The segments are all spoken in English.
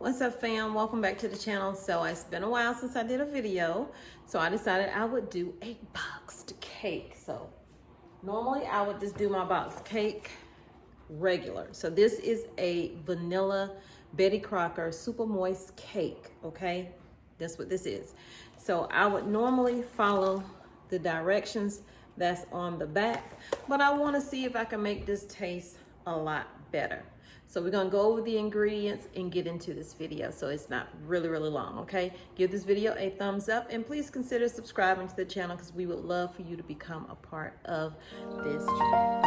What's up, fam? Welcome back to the channel. So it's been a while since I did a video, so I decided I would do a boxed cake. So normally I would just do my boxed cake regular. So this is a vanilla Betty Crocker super moist cake. Okay, that's what this is. So I would normally follow the directions that's on the back, but I want to see if I can make this taste a lot better. So we're gonna go over the ingredients and get into this video so it's not really long, okay? Give this video a thumbs up and please consider subscribing to the channel because we would love for you to become a part of this channel.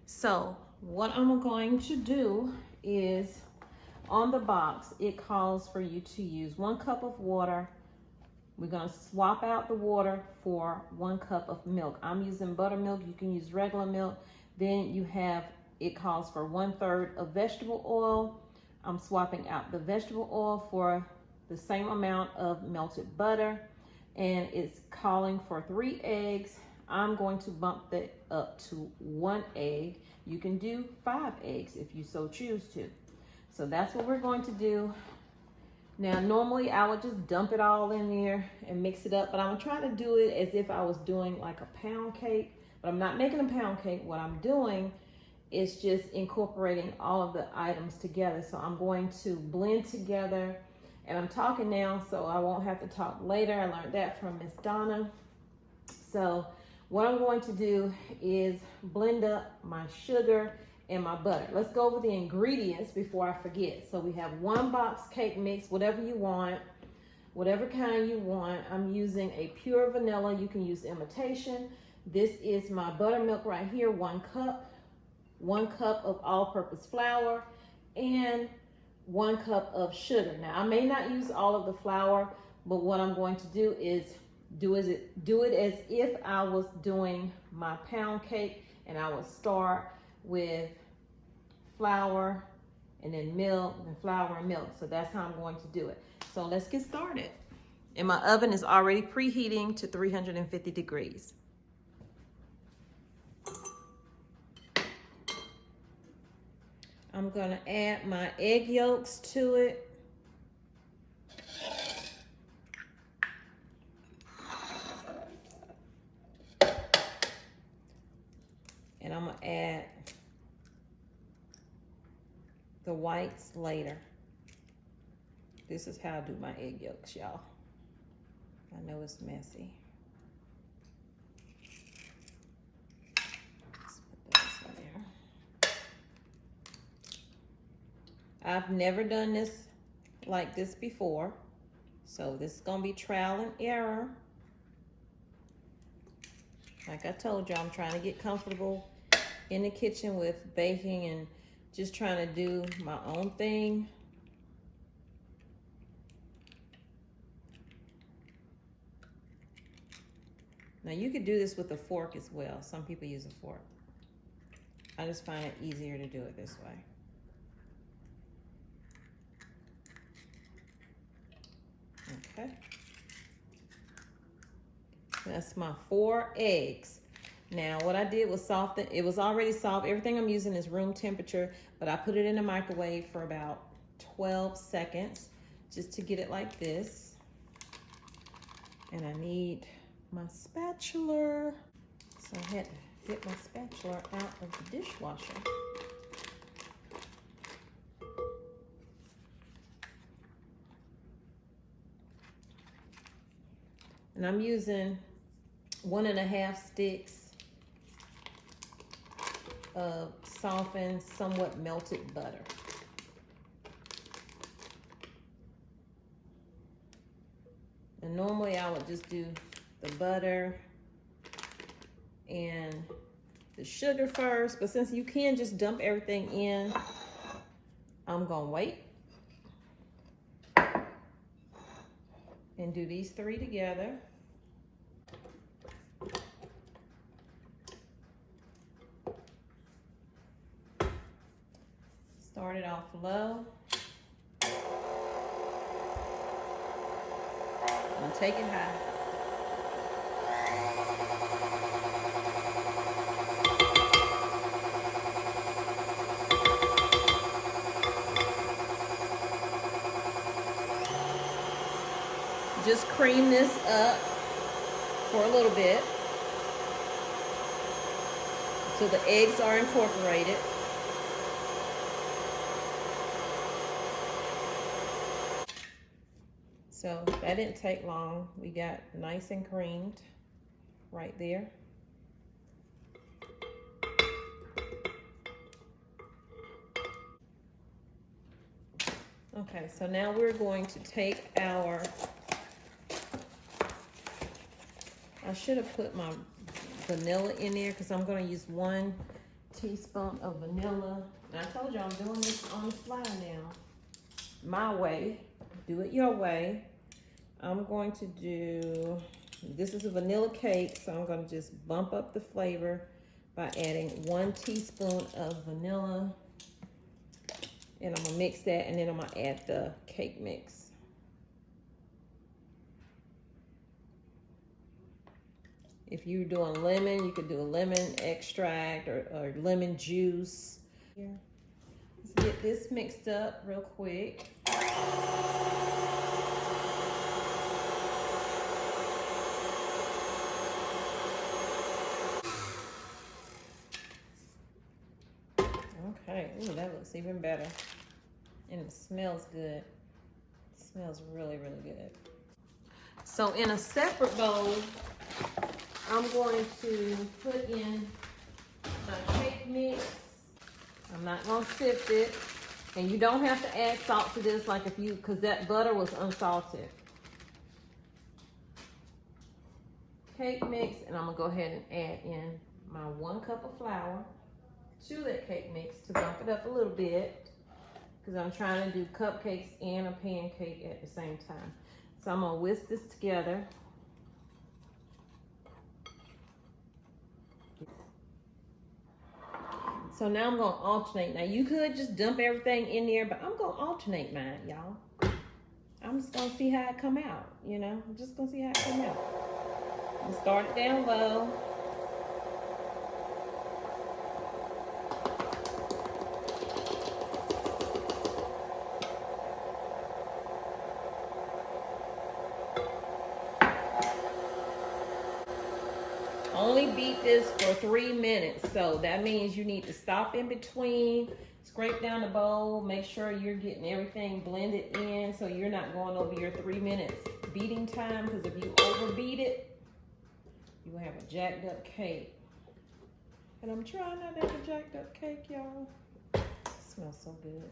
So what I'm going to do is, on the box, it calls for you to use 1 cup of water. We're gonna swap out the water for 1 cup of milk. I'm using buttermilk, you can use regular milk. Then you have, it calls for 1/3 of vegetable oil. I'm swapping out the vegetable oil for the same amount of melted butter. And it's calling for 3 eggs. I'm going to bump that up to 1 egg. You can do 5 eggs if you so choose to. So that's what we're going to do. Now, normally I would just dump it all in there and mix it up, but I'm trying to do it as if I was doing like a pound cake, but I'm not making a pound cake. What I'm doing is just incorporating all of the items together. So I'm going to blend together, and I'm talking now so I won't have to talk later. I learned that from Miss Donna. So what I'm going to do is blend up my sugar and my butter. Let's go over the ingredients before I forget. So we have 1 box cake mix, whatever you want, whatever kind you want. I'm using a pure vanilla. You can use imitation. This is my buttermilk right here, 1 cup, 1 cup of all-purpose flour, and 1 cup of sugar. Now, I may not use all of the flour, but what I'm going to do is do it as if I was doing my pound cake, and I would start with flour and then milk and flour and milk. So that's how I'm going to do it. So let's get started. And my oven is already preheating to 350 degrees. I'm gonna add my egg yolks to it. And I'm gonna add the whites later. This is how I do my egg yolks, y'all. I know it's messy. Let's put those in there. I've never done this like this before, so this is gonna be trial and error. Like I told you, I'm trying to get comfortable in the kitchen with baking and just trying to do my own thing. Now you could do this with a fork as well. Some people use a fork. I just find it easier to do it this way. Okay. That's my 4 eggs. Now, what I did was soften. It was already soft. Everything I'm using is room temperature, but I put it in the microwave for about 12 seconds just to get it like this. And I need my spatula. So I had to get my spatula out of the dishwasher. And I'm using 1.5 sticks of softened, somewhat melted butter. And normally I would just do the butter and the sugar first, but since you can just dump everything in, I'm gonna wait and do these 3 together. Start it off low. And take it high. just cream this up for a little bit so the eggs are incorporated. So that didn't take long. We got nice and creamed right there. Okay, so now we're going to take our, I should have put my vanilla in there because I'm going to use 1 teaspoon of vanilla. And I told you I'm doing this on the fly now. My way. Do it your way. I'm going to do, this is a vanilla cake, so I'm going to just bump up the flavor by adding 1 teaspoon of vanilla. And I'm going to mix that, and then I'm going to add the cake mix. If you're doing lemon, you could do a lemon extract or lemon juice. Here. Let's get this mixed up real quick. Okay, ooh, that looks even better. And it smells good. It smells really, really good. So in a separate bowl, I'm going to put in my cake mix. I'm not gonna sift it. And you don't have to add salt to this like if you, because that butter was unsalted. Cake mix, and I'm gonna go ahead and add in my 1 cup of flour to that cake mix to bump it up a little bit, because I'm trying to do cupcakes and a pancake at the same time. So I'm gonna whisk this together. So now I'm gonna alternate. Now you could just dump everything in there, but I'm gonna alternate mine, y'all. I'm just gonna see how it come out, you know? I'm just gonna see how it come out. I'm gonna start it down low. Only beat this for 3 minutes, so that means you need to stop in between, scrape down the bowl, make sure you're getting everything blended in so you're not going over your 3 minutes beating time, because if you overbeat it, you will have a jacked up cake. And I'm trying not to have a jacked up cake, y'all. It smells so good.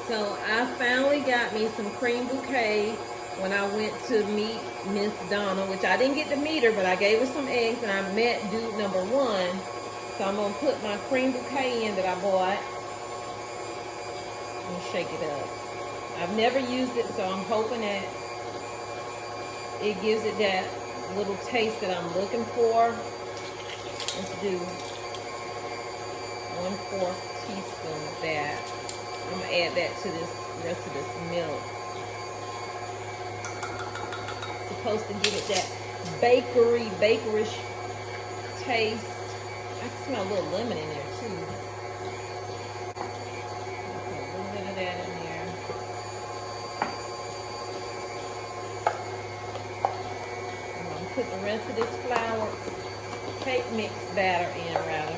So I finally got me some cream bouquet when I went to meet Miss Donna, which I didn't get to meet her, but I gave her some eggs and I met dude number 1. So I'm gonna put my cream bouquet in that I bought and shake it up. I've never used it, so I'm hoping that it gives it that little taste that I'm looking for. Let's do 1/4 teaspoon of that. I'm gonna add that to this rest of this milk. It's supposed to give it that bakerish taste. I can smell a little lemon in there too. Okay, a little bit of that in there. I'm gonna put the rest of this flour, cake mix batter in rather.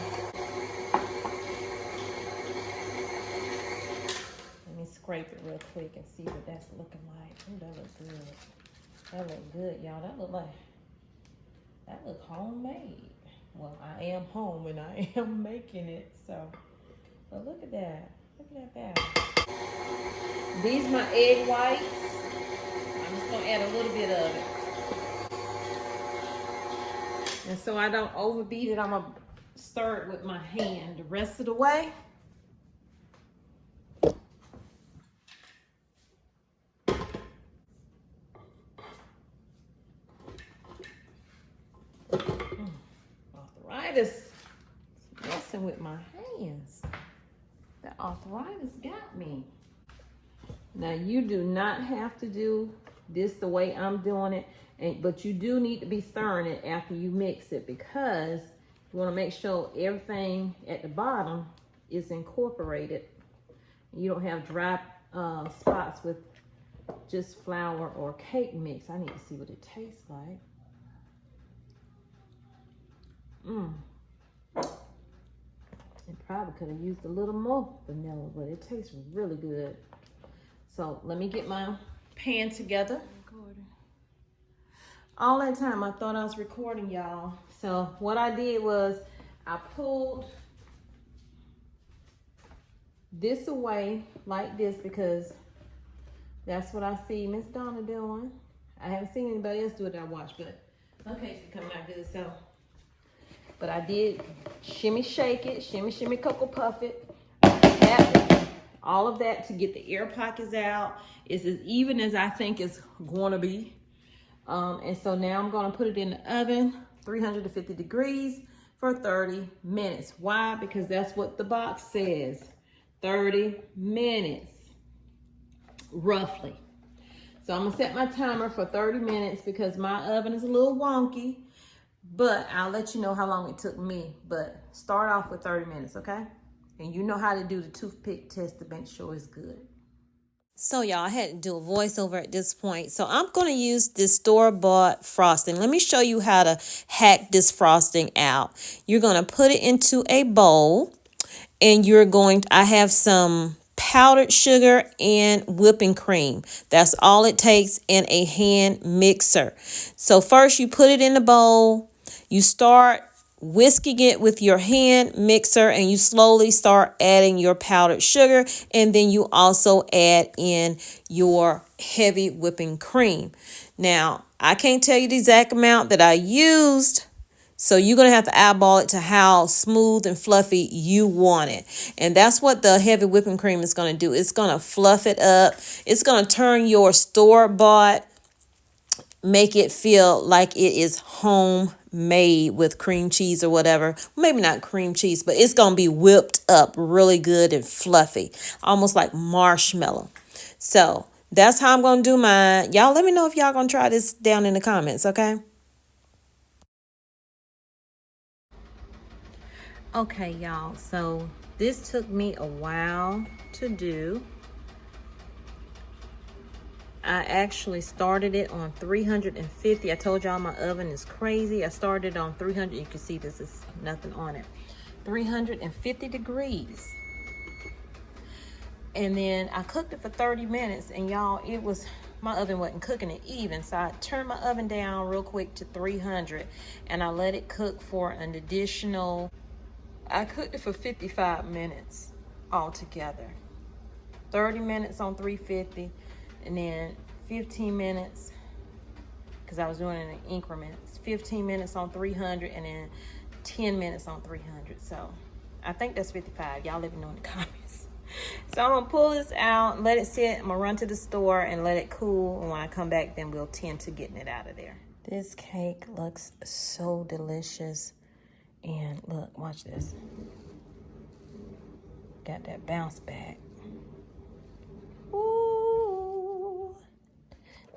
Scrape it real quick and see what that's looking like. Oh, that looks good. That look good, y'all. That look homemade. Well, I am home and I am making it, so. But look at that. Look at that batter. These are my egg whites. I'm just gonna add a little bit of it. And so I don't overbeat it, I'm gonna stir it with my hand the rest of the way. arthritis messing with my hands. The arthritis got me. Now you do not have to do this the way I'm doing it, but you do need to be stirring it after you mix it, because you want to make sure everything at the bottom is incorporated. You don't have dry spots with just flour or cake mix. I need to see what it tastes like. It probably could have used a little more vanilla, but it tastes really good. So let me get my pan together. All that time I thought I was recording, y'all. So what I did was I pulled this away like this because that's what I see Miss Donna doing. I haven't seen anybody else do it that I watch, but okay, it's coming out good. So, but I did shimmy shake it, shimmy cocoa puff it, all of that to get the air pockets out. It's as even as I think it's going to be. And so now I'm going to put it in the oven, 350 degrees for 30 minutes. Why? Because that's what the box says, 30 minutes, roughly. So I'm gonna set my timer for 30 minutes because my oven is a little wonky, but I'll let you know how long it took me. But start off with 30 minutes, okay? And you know how to do the toothpick test to make sure it's good. So y'all, I had to do a voiceover at this point. So I'm going to use this store-bought frosting. Let me show you how to hack this frosting out. You're going to put it into a bowl, and I have some powdered sugar and whipping cream. That's all it takes in a hand mixer. So first you put it in the bowl. You start whisking it with your hand mixer, and you slowly start adding your powdered sugar, and then you also add in your heavy whipping cream. Now, I can't tell you the exact amount that I used, so you're going to have to eyeball it to how smooth and fluffy you want it. And that's what the heavy whipping cream is going to do. It's going to fluff it up. It's going to turn your store-bought, make it feel like it is homemade with cream cheese or whatever. Maybe not cream cheese, but it's going to be whipped up really good and fluffy, almost like marshmallow. So that's how I'm going to do mine. Y'all let me know if y'all going to try this down in the comments, okay? Okay, y'all, so this took me a while to do. I actually started it on 350. I told y'all my oven is crazy. I started on 300. You can see this is nothing on it. 350 degrees. And then I cooked it for 30 minutes, and y'all, my oven wasn't cooking it even. So I turned my oven down real quick to 300, and I let it cook for an additional, I cooked it for 55 minutes altogether. 30 minutes on 350. And then 15 minutes, because I was doing it in increments, 15 minutes on 300, and then 10 minutes on 300. So I think that's 55. Y'all let me know in the comments. So I'm going to pull this out, let it sit. I'm going to run to the store and let it cool. And when I come back, then we'll tend to getting it out of there. This cake looks so delicious. And look, watch this. Got that bounce back.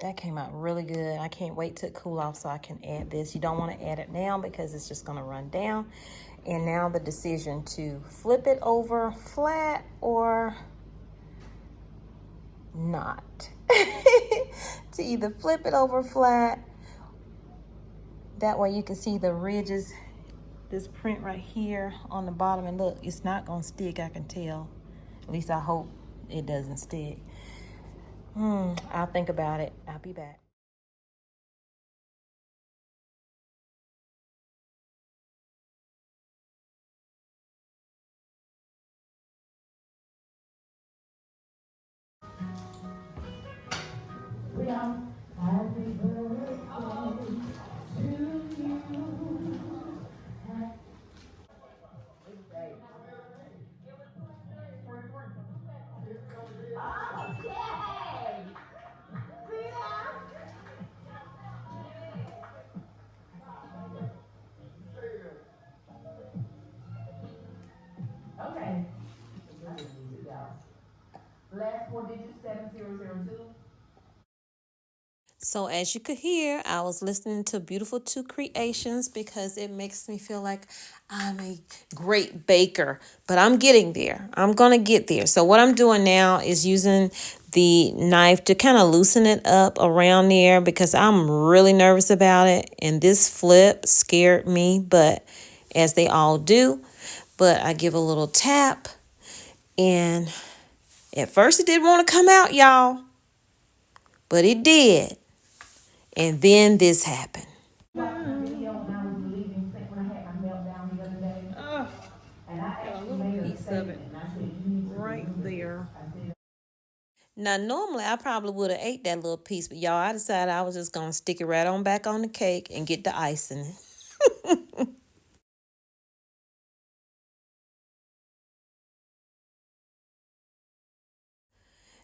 That came out really good. I can't wait to cool off so I can add this. You don't want to add it now because it's just going to run down. And now the decision to flip it over flat or not. To either flip it over flat. That way you can see the ridges, this print right here on the bottom. And look, it's not going to stick, I can tell. At least I hope it doesn't stick. I'll think about it. I'll be back. Happy birthday to you. So as you could hear, I was listening to Beautiful Two Creations because it makes me feel like I'm a great baker, but I'm getting there. I'm going to get there. So what I'm doing now is using the knife to kind of loosen it up around there because I'm really nervous about it. And this flip scared me, but as they all do, but I give a little tap, and at first it didn't want to come out, y'all, but it did. And then this happened. Got a little piece of it right there. Now, normally I probably would have ate that little piece, but y'all, I decided I was just going to stick it right on back on the cake and get the icing.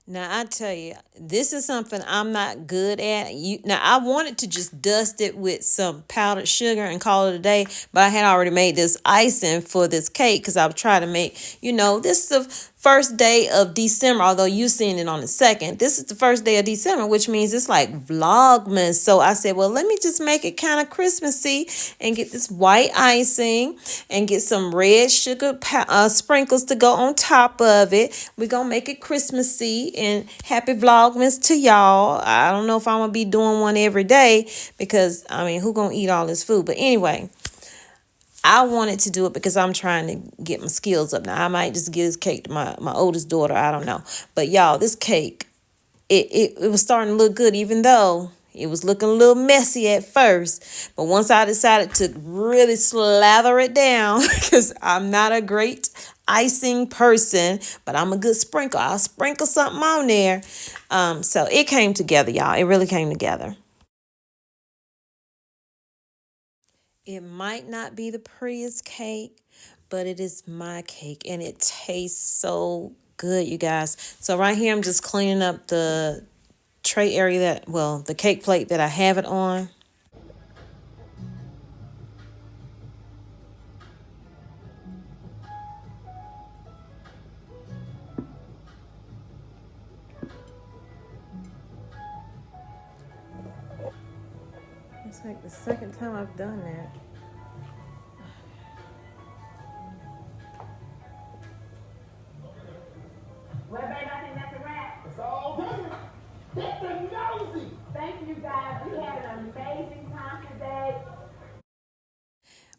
Now I tell you, this is something I'm not good at. Now I wanted to just dust it with some powdered sugar and call it a day, but I had already made this icing for this cake because I was trying to make, this is the first day of December, although you seen it on the 2nd. This is the first day of December, which means it's like Vlogmas. So I said, well, let me just make it kind of Christmassy and get this white icing and get some red sugar sprinkles to go on top of it. We're going to make it Christmassy, and happy Vlogmas to y'all. I don't know if I'm going to be doing one every day because, who going to eat all this food? But anyway, I wanted to do it because I'm trying to get my skills up. Now, I might just give this cake to my oldest daughter. I don't know. But y'all, this cake, it was starting to look good, even though it was looking a little messy at first. But once I decided to really slather it down, because I'm not a great icing person, but I'm a good sprinkle. I'll sprinkle something on there. So it came together, y'all. It really came together. It might not be the prettiest cake, but it is my cake and it tastes so good, you guys. So right here, I'm just cleaning up the tray area the cake plate that I have it on. It's like the second time I've done that. Well, baby, I think that's a wrap. It's all done. That's a nosy. Thank you, guys. We had an amazing time today.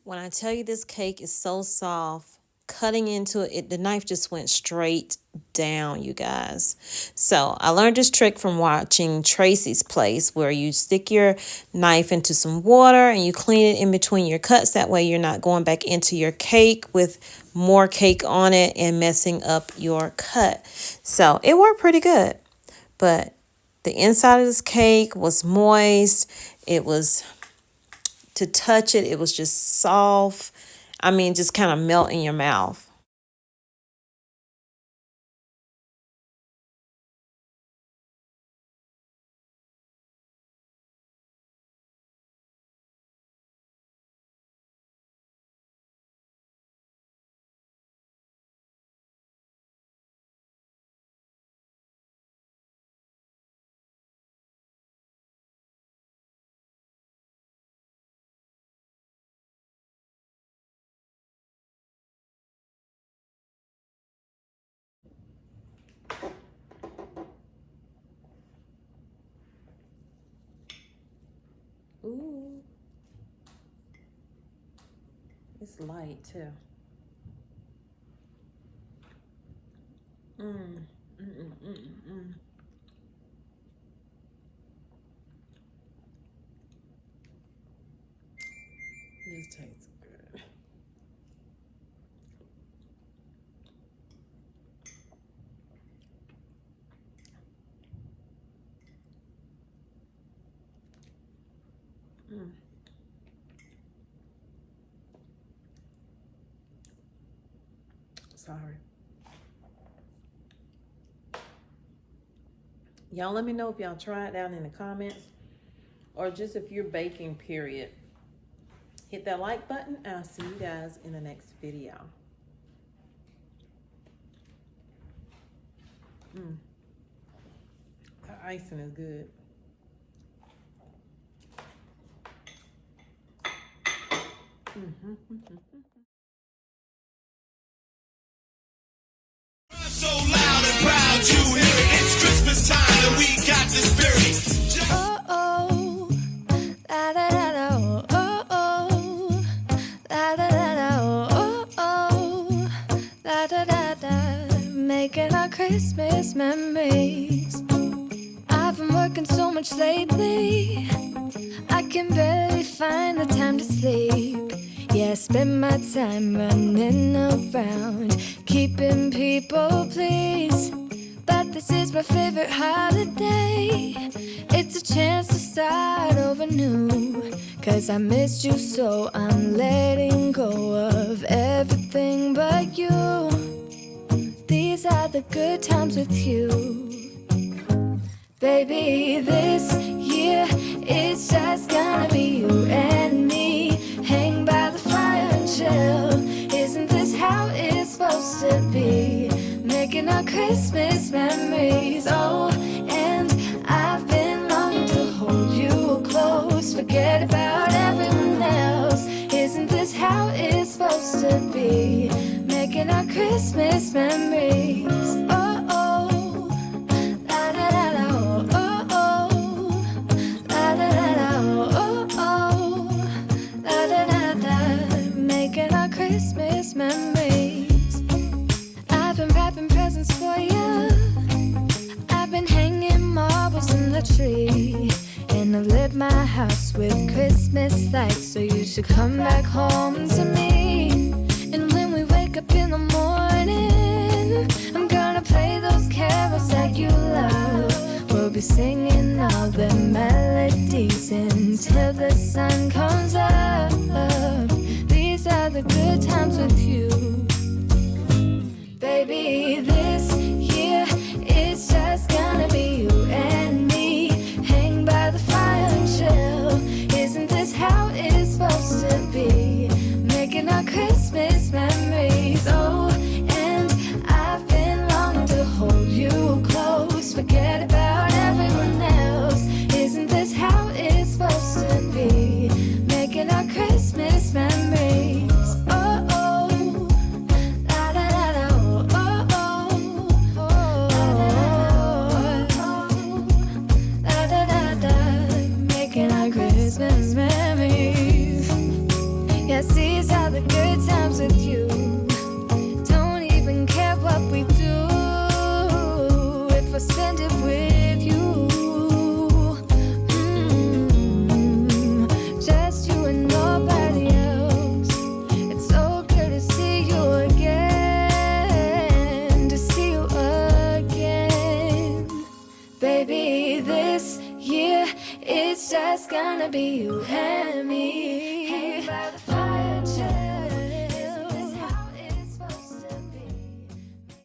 When I tell you this cake is so soft, cutting into it, the knife just went straight down, you guys. So I learned this trick from watching Tracy's Place, where you stick your knife into some water and you clean it in between your cuts. That way you're not going back into your cake with more cake on it and messing up your cut. So it worked pretty good. But the inside of this cake was moist. It was, to touch it, it was just soft. Just kind of melt in your mouth. Ooh, it's light too. Mm, mm, mm, mm, mm. This tastes good. Mm. Sorry. Y'all let me know if y'all try it down in the comments, or just if you're baking, period. Hit that like button. I'll see you guys in the next video. The icing is good. So loud and proud, you hear it. It's Christmas time and we got the spirit. Oh oh, la da da da, oh oh, la da da da, oh oh, la da da da, making our Christmas memories. I've been working so much lately, I can barely find the time to sleep. Yeah, I spend my time running around, keeping people pleased. But this is my favorite holiday. It's a chance to start over new. 'Cause I missed you, so I'm letting go of everything but you. These are the good times with you. Baby, this year it's just gonna be you and me. Hang by the fire and chill. Isn't this how it's supposed to be? Making our Christmas memories. Oh, and I've been longing to hold you close. Forget about everyone else. Isn't this how it's supposed to be? Making our Christmas memories. Oh, oh, la da da da, oh, oh, la da da da, oh, oh, la da da da, making our Christmas memories. I've been wrapping presents for you. I've been hanging marbles in the tree. And I've lit my house with Christmas lights. So you should come back home to me. And when we wake up in the morning, I'm gonna play those carols that you love. We'll be singing all the melodies until the sun comes up. These are the good times with you. Baby, this year it's just gonna be you and me. Hang by the fire and chill. Isn't this how it's supposed to be? Making our Christmas memories. Oh, and I've been longing to hold you close. Forget about everyone else. Isn't this how it's supposed to be? Making our Christmas memories. Oh, oh, la da da da, oh, oh, oh, la da da da, making our Christmas memories. Yes, these are the good times with you. Don't even care what we do if I spend it with you. Just you and nobody else. It's so good to see you again, to see you again. Baby, this year it's just gonna be you and me.